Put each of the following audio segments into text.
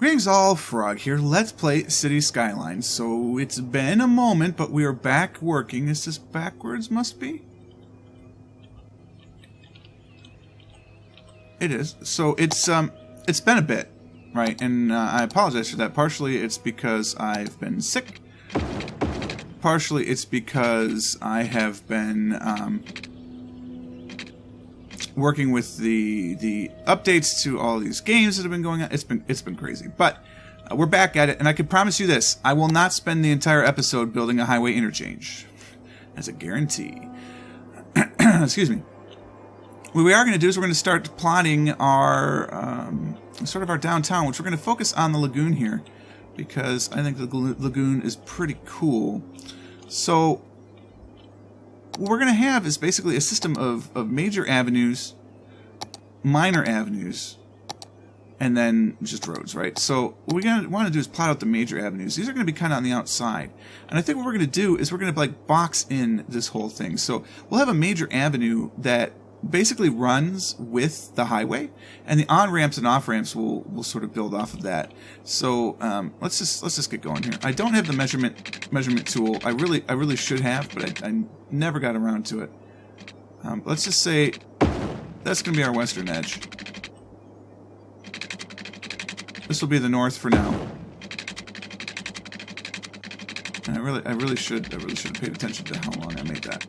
Greetings all, Frog here. Let's play City Skylines. So it's been a moment, but we are back working. Is this backwards? Must be? It is. So it's been a bit, right? And I apologize for that. Partially it's because I've been sick. Partially it's because I have been working with the updates to all these games that have been going on. It's been crazy, but we're back at it, and I can promise you this: I will not spend the entire episode building a highway interchange. That's a guarantee. Excuse me. What we are going to do is we're going to start plotting our sort of our downtown, which we're going to focus on the lagoon here, because I think the lagoon is pretty cool. So what we're going to have is basically a system of major avenues, minor avenues, and then just roads, right? So what we're going to want to do is plot out the major avenues. These are going to be kind of on the outside. And I think what we're going to do is we're going to like box in this whole thing. So we'll have a major avenue that basically runs with the highway, and the on-ramps and off-ramps will sort of build off of that. So let's just get going here. I don't have the measurement tool. I really should have, but I never got around to it. Let's just say that's going to be our western edge. This will be the north for now. And I really should have paid attention to how long I made that.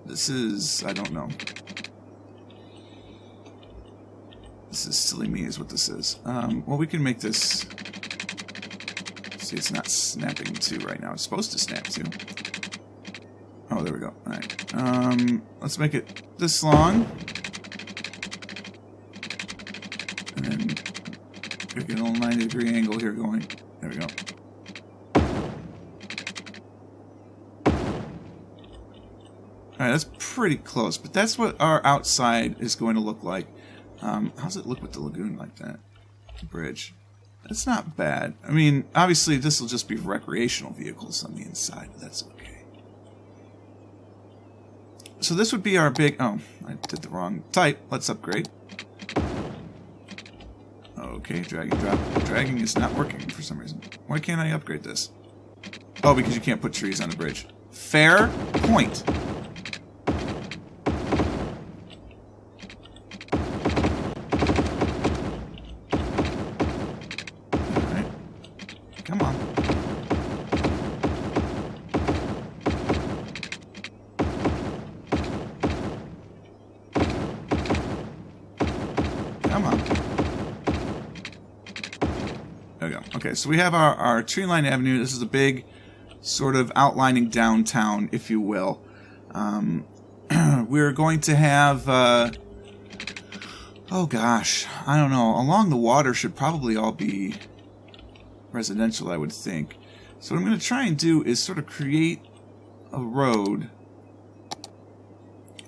This is, I don't know. This is silly me is what this is. Well, we can make this... See, it's not snapping to right now. It's supposed to snap to. Oh, there we go. Alright. Let's make it this long. And then get a little 90-degree angle here going. There we go. Alright, that's pretty close, but that's what our outside is going to look like. How does it look with the lagoon like that? The bridge. That's not bad. I mean, obviously this will just be recreational vehicles on the inside, but that's okay. So this would be our big... Oh, I did the wrong type. Let's upgrade. Okay, drag and drop. Dragging is not working for some reason. Why can't I upgrade this? Oh, because you can't put trees on the bridge. Fair point. Come on. Come on. There we go. Okay, so we have our tree line avenue. This is a big sort of outlining downtown, if you will. We're going to have... oh gosh, I don't know. Along the water should probably all be residential, I would think. So what I'm going to try and do is sort of create a road,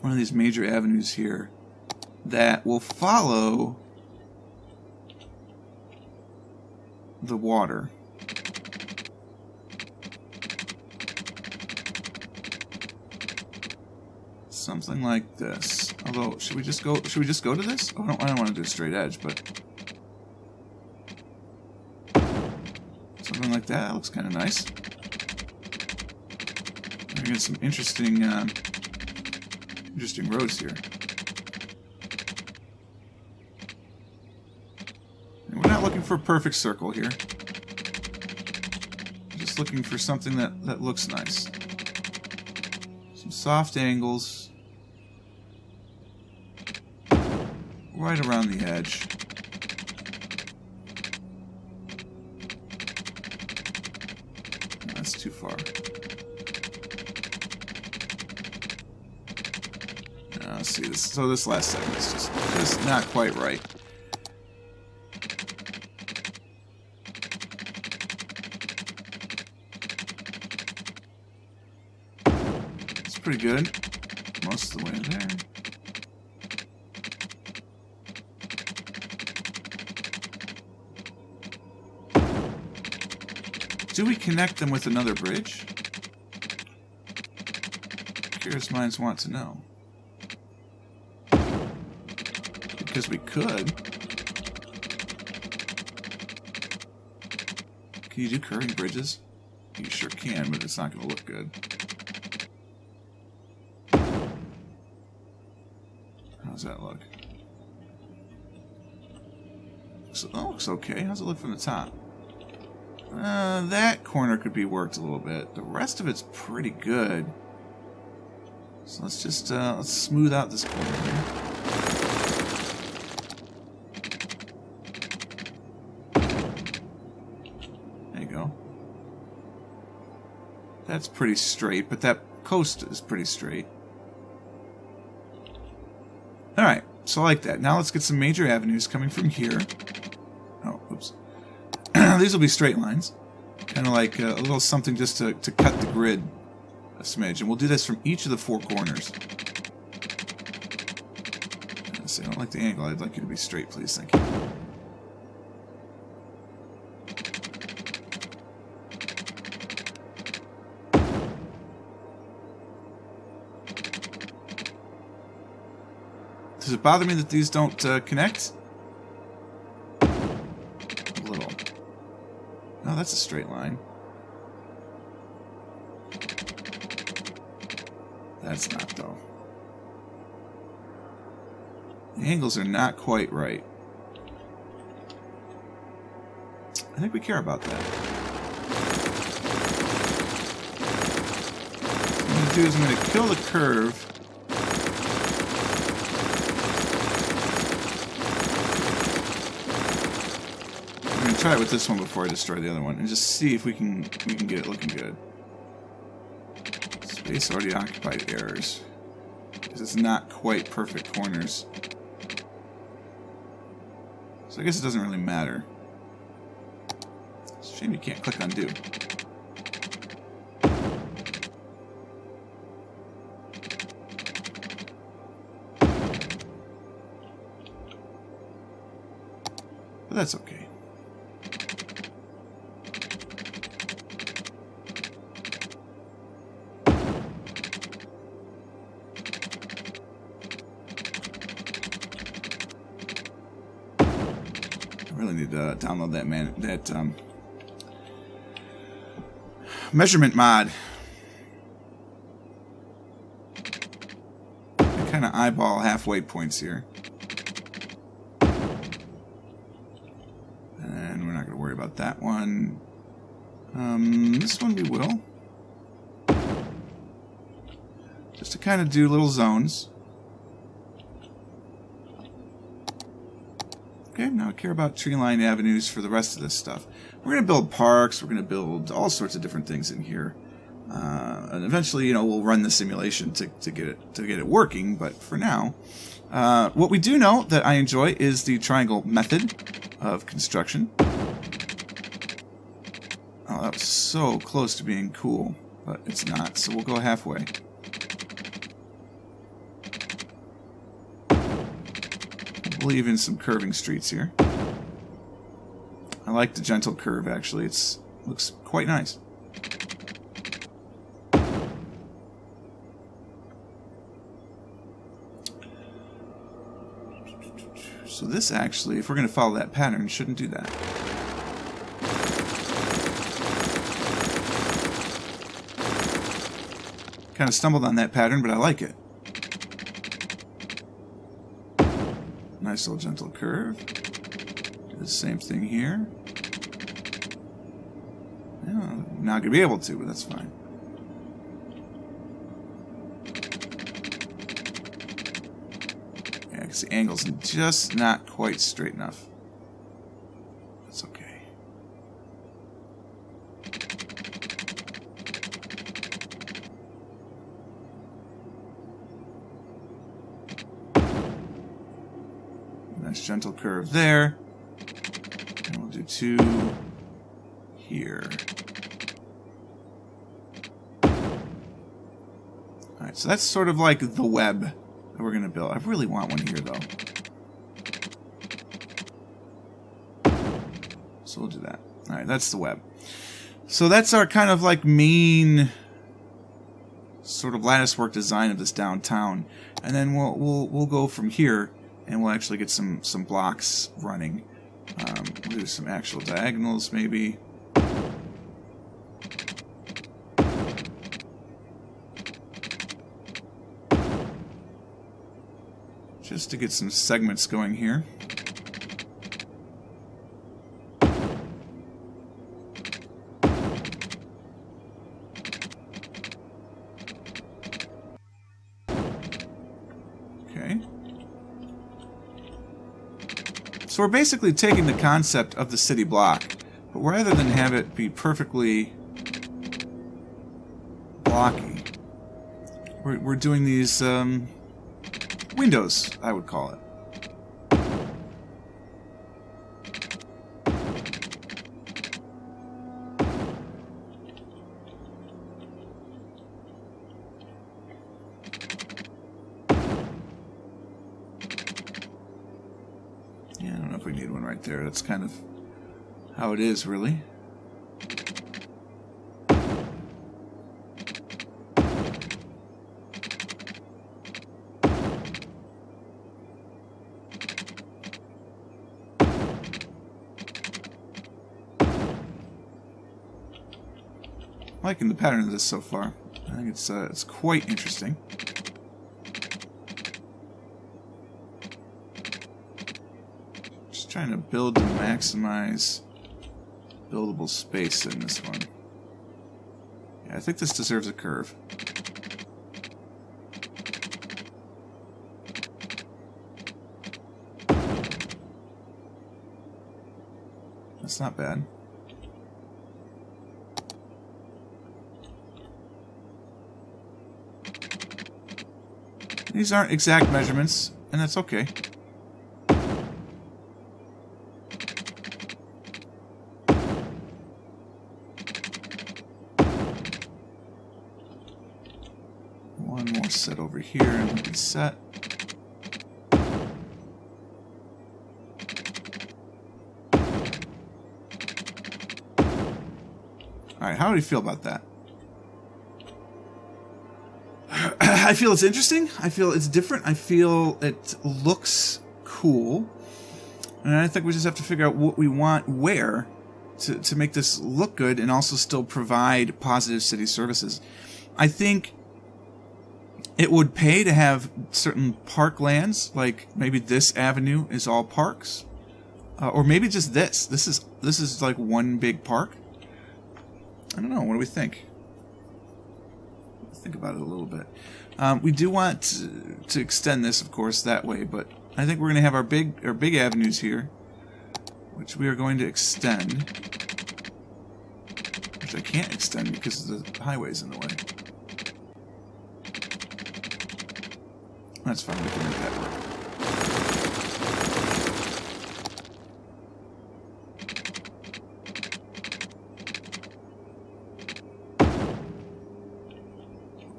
one of these major avenues here, that will follow the water. Something like this. Although, should we just go to this? Oh, I don't want to do a straight edge, but something like that. That looks kind of nice. We get some interesting roads here. And we're not looking for a perfect circle here. We're just looking for something that looks nice. Some soft angles. Right around the edge. That's too far. Let's see this. So this last segment is just not quite right. It's pretty good. Most of the way there. Do we connect them with another bridge? Curious minds want to know. Because we could. Can you do curving bridges? You sure can, but it's not going to look good. How's that look? Looks okay. How's it look from the top? That corner could be worked a little bit. The rest of it's pretty good. So let's just let's smooth out this corner here. There you go. That's pretty straight, but that coast is pretty straight. Alright, so I like that. Now let's get some major avenues coming from here. Oh, oops. These will be straight lines. Kind of like a little something just to cut the grid a smidge. And we'll do this from each of the 4 corners. Let's see, I don't like the angle. I'd like you to be straight, please. Thank you. Does it bother me that these don't connect? A little. No, that's a straight line. That's not, though. The angles are not quite right. I think we care about that. What I'm going to do is I'm going to kill the curve. Try it with this one before I destroy the other one, and just see if we can get it looking good. Space already occupied errors, because it's not quite perfect corners. So I guess it doesn't really matter. It's a shame you can't click undo. But that's okay. I really need to download that measurement mod. I kind of eyeball halfway points here, and we're not going to worry about that one. This one we will, just to kind of do little zones. Okay, now I care about tree line avenues for the rest of this stuff. We're going to build parks. We're going to build all sorts of different things in here, and eventually, you know, we'll run the simulation to get it working. But for now, what we do know that I enjoy is the triangle method of construction. Oh, that was so close to being cool, but it's not. So we'll go halfway. We'll leave in some curving streets here. I like the gentle curve, actually. It looks quite nice. So this actually, if we're going to follow that pattern, shouldn't do that. Kind of stumbled on that pattern, but I like it. Nice little gentle curve. Do the same thing here. Yeah, not going to be able to, but that's fine. Yeah, because the angle's just not quite straight enough. That's okay. Nice gentle curve there. And we'll do 2 here. Alright, so that's sort of like the web that we're going to build. I really want one here, though. So we'll do that. Alright, that's the web. So that's our kind of like main sort of latticework design of this downtown. And then we'll go from here. And we'll actually get some blocks running. We'll do some actual diagonals, maybe. Just to get some segments going here. Okay. So we're basically taking the concept of the city block, but rather than have it be perfectly blocky, we're doing these windows, I would call it. Yeah, I don't know if we need one right there. That's kind of how it is, really. Liking the pattern of this so far. I think it's quite interesting. Just trying to build to maximize buildable space in this one. Yeah, I think this deserves a curve. That's not bad. These aren't exact measurements, and that's okay. One more set over here and we'll be set. Alright, how do you feel about that? I feel it's interesting. I feel it's different. I feel it looks cool. And I think we just have to figure out what we want where to make this look good and also still provide positive city services. I think it would pay to have certain parklands, like maybe this avenue is all parks. Or maybe just this. This is like one big park. I don't know. What do we think? Think about it a little bit. We do want to extend this, of course, that way, but I think we're going to have our big avenues here, which we are going to extend, which I can't extend because the highway's in the way. That's fine. We can make that work.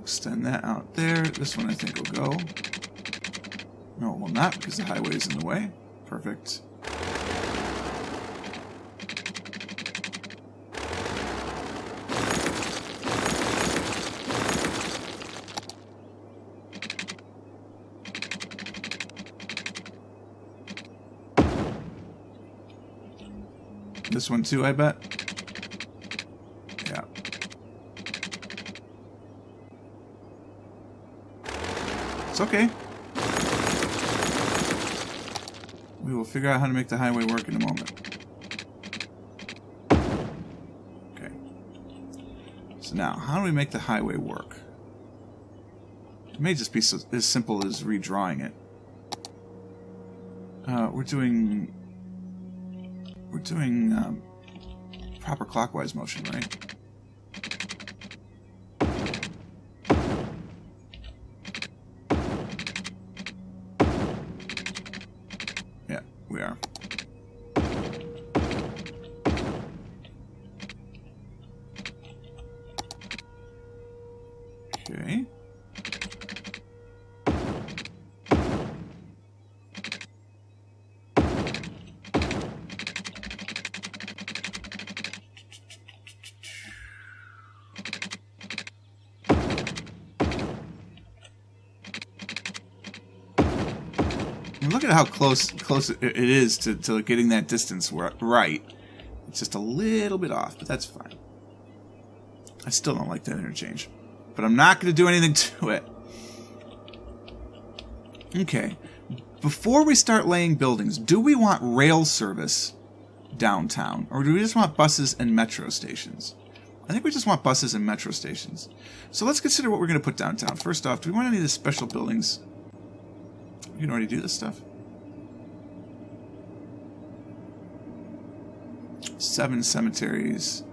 Extend that out there. This one I think will go. No, it will not because the highway is in the way. Perfect. This one too, I bet. Yeah. It's okay. We will figure out how to make the highway work in a moment. Okay. So now, how do we make the highway work? It may just be as simple as redrawing it. We're doing proper clockwise motion, right? Yeah, we are. Okay. Look at how close it is to getting that distance right. It's just a little bit off, but that's fine. I still don't like that interchange. But I'm not going to do anything to it. Okay. before we start laying buildings, do we want rail service downtown? Or do we just want buses and metro stations? I think we just want buses and metro stations. So let's consider what we're going to put downtown. First off, do we want any of these special buildings? We can already do this stuff. 7 cemeteries.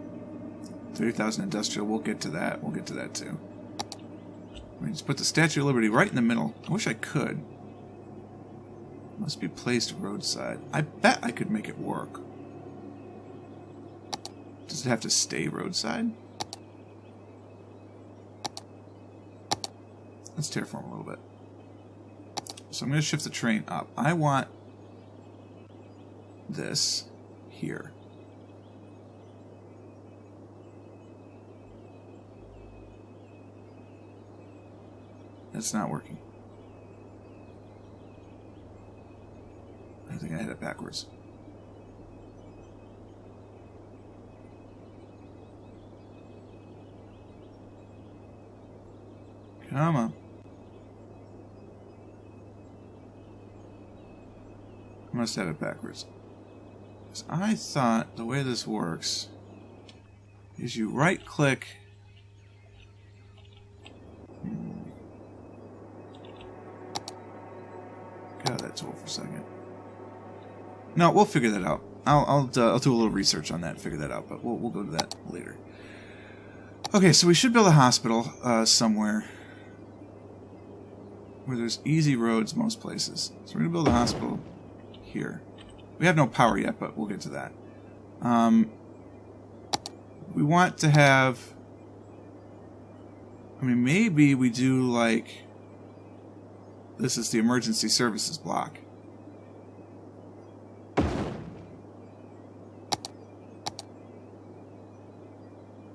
30,000 industrial. We'll get to that. We'll get to that too. We just put the Statue of Liberty right in the middle. I wish I could. Must be placed roadside. I bet I could make it work. Does it have to stay roadside? Let's terraform a little bit. So I'm going to shift the train up. I want this here. That's not working. I think I had it backwards. Come on. I must have it backwards. Because I thought the way this works is you right click. Get out of that tool for a second. No, we'll figure that out. I'll do a little research on that and figure that out, but we'll go to that later. Okay, so we should build a hospital somewhere where there's easy roads most places. So we're going to build a hospital here. We have no power yet, but we'll get to that. We want to have... I mean, maybe we do like... This is the emergency services block.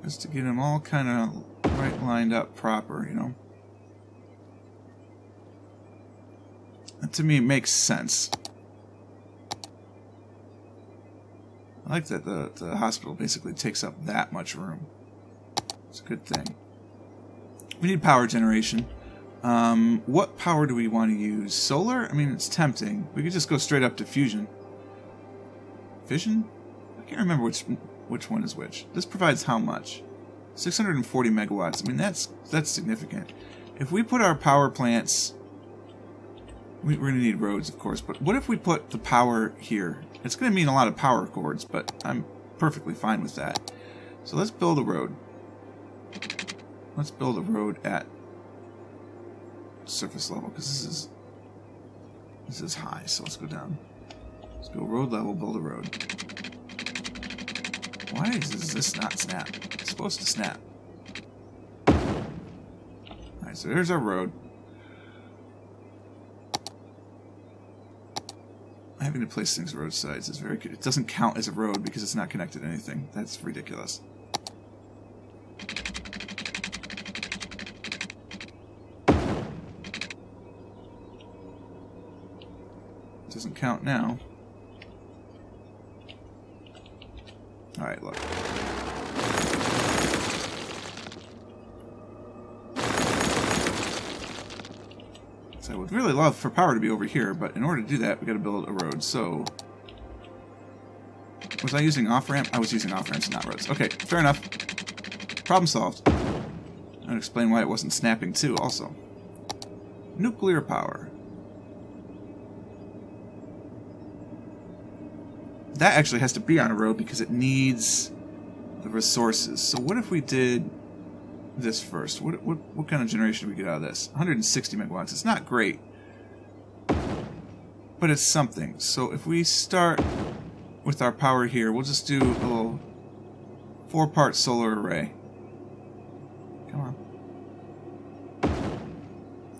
Just to get them all kind of right lined up proper, you know. That to me makes sense. I like that the hospital basically takes up that much room. It's a good thing. We need power generation. What power do we want to use? Solar? I mean, it's tempting. We could just go straight up to fusion. Fission? I can't remember which one is which. This provides how much? 640 megawatts. I mean, that's significant. If we put our power plants... We're going to need roads, of course, but what if we put the power here? It's going to mean a lot of power cords, but I'm perfectly fine with that. So let's build a road. Let's build a road at surface level, because this is high, so let's go down. Let's go road level, build a road. Why does this not snap? It's supposed to snap. Alright, so there's our road. Having to place things roadsides is very good. It doesn't count as a road because it's not connected to anything. That's ridiculous. It doesn't count now. Alright, look. So I would really love for power to be over here, but in order to do that, we got to build a road. So, was I using off-ramp? I was using off-ramps, not roads. Okay, fair enough. Problem solved. I'd explain why it wasn't snapping too, also. Nuclear power. That actually has to be on a road because it needs the resources. So what if we did this first? What kind of generation do we get out of this? 160 megawatts. It's not great, but it's something. So if we start with our power here, we'll just do a little 4-part solar array. Come on.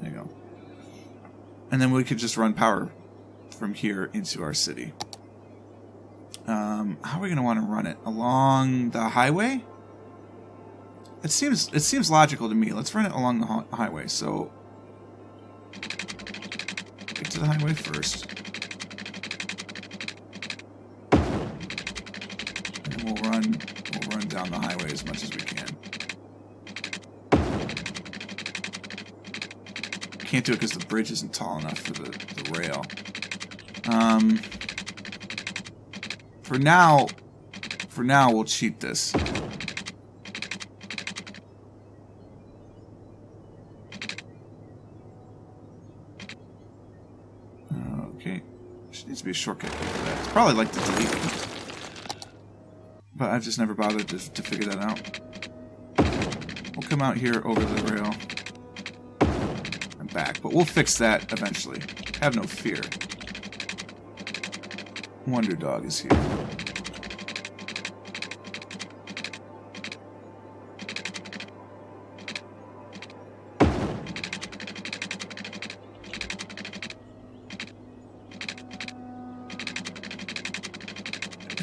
There you go. And then we could just run power from here into our city. How are we going to want to run it? Along the highway? It seems logical to me. Let's run it along the highway. So get to the highway first. And we'll run down the highway as much as we can. can't do it because the bridge isn't tall enough for the rail. For now, we'll cheat this. Okay. There needs to be a shortcut for that. It's probably like the delete key. But I've just never bothered to figure that out. We'll come out here over the rail and back, but we'll fix that eventually. Have no fear. Wonder Dog is here.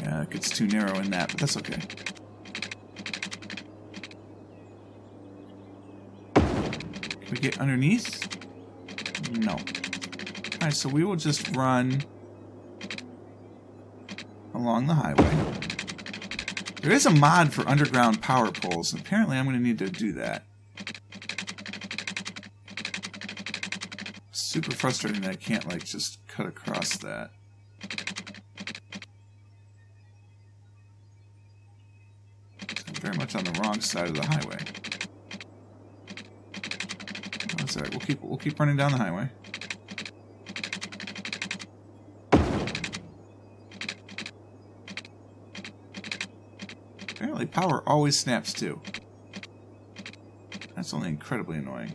Yeah, it gets too narrow in that, but that's okay. Can we get underneath? No. Alright, so we will just run along the highway. There is a mod for underground power poles. Apparently I'm going to need to do that. Super frustrating that I can't, like, just cut across that. I'm very much on the wrong side of the highway. That's alright. We'll keep running down the highway. Apparently power always snaps too. That's only incredibly annoying.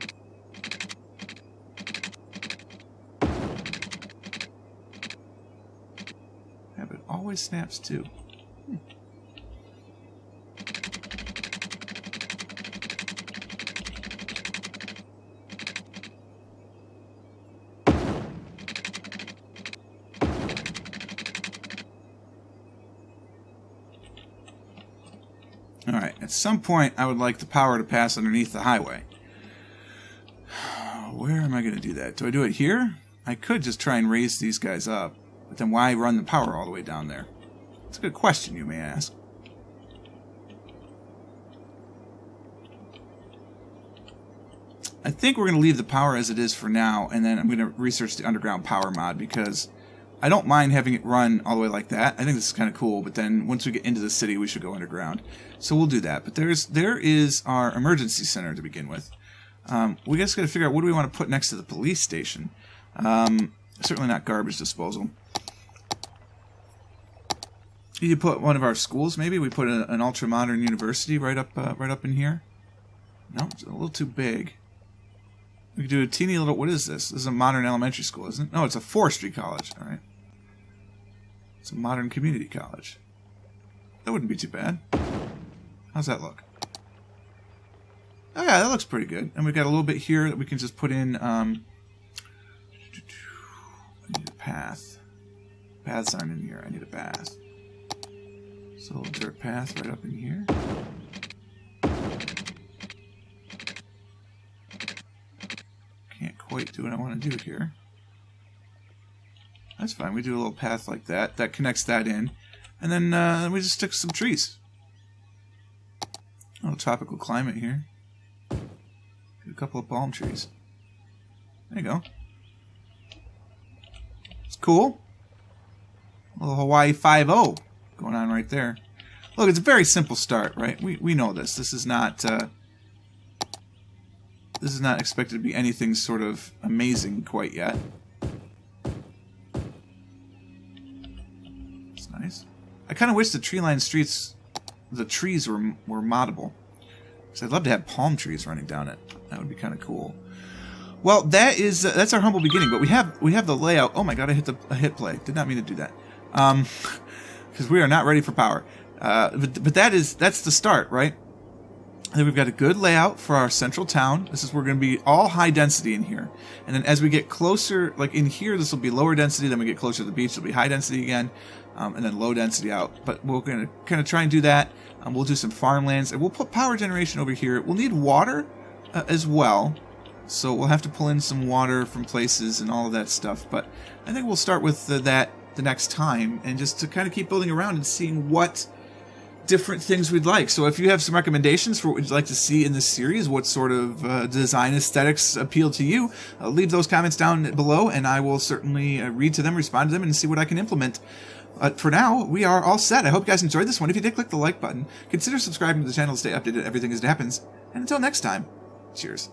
Yeah, but it always snaps too. Alright, at some point I would like the power to pass underneath the highway. Where am I going to do that? Do I do it here? I could just try and raise these guys up, but then why run the power all the way down there? It's a good question, you may ask. I think we're going to leave the power as it is for now, and then I'm going to research the underground power mod, because I don't mind having it run all the way like that. I think this is kind of cool, but then once we get into the city, we should go underground. So we'll do that. But there is our emergency center to begin with. We just got to figure out what do we want to put next to the police station. Certainly not garbage disposal. You could put one of our schools, maybe. We put an ultra-modern university right up in here. No, it's a little too big. We could do a teeny little... What is this? This is a modern elementary school, isn't it? No, it's a forestry college. All right. It's a modern community college. That wouldn't be too bad. How's that look? Oh, yeah, that looks pretty good. And we've got a little bit here that we can just put in... I need a path. Paths aren't in here. I need a path. So, a dirt path right up in here. Can't quite do what I want to do here. That's fine. We do a little path like that. That connects that in. And then we just stick some trees. A little tropical climate here. Get a couple of palm trees. There you go. It's cool. A little Hawaii 5-0 going on right there. Look, it's a very simple start, right? We know this. This is not expected to be anything sort of amazing quite yet. It's nice. I kind of wish the tree-lined streets, the trees were moddable. Because I'd love to have palm trees running down it. That would be kind of cool. Well, that's our humble beginning. But we have the layout. Oh my god, I hit play. Did not mean to do that. Because we are not ready for power. But that's the start, right? And then we've got a good layout for our central town. We're going to be all high density in here. And then as we get closer, like in here, this will be lower density. Then we get closer to the beach, it'll be high density again. And then low density out. But we're going to kind of try and do that. We'll do some farmlands. And we'll put power generation over here. We'll need water as well. So we'll have to pull in some water from places and all of that stuff. But I think we'll start with that the next time. And just to kind of keep building around and seeing what different things we'd like. So if you have some recommendations for what you'd like to see in this series, what sort of design aesthetics appeal to you, leave those comments down below, and I will certainly read to them, respond to them, and see what I can implement. For now, we are all set. I hope you guys enjoyed this one. If you did, click the like button. Consider subscribing to the channel to stay updated on everything as it happens. And until next time, cheers.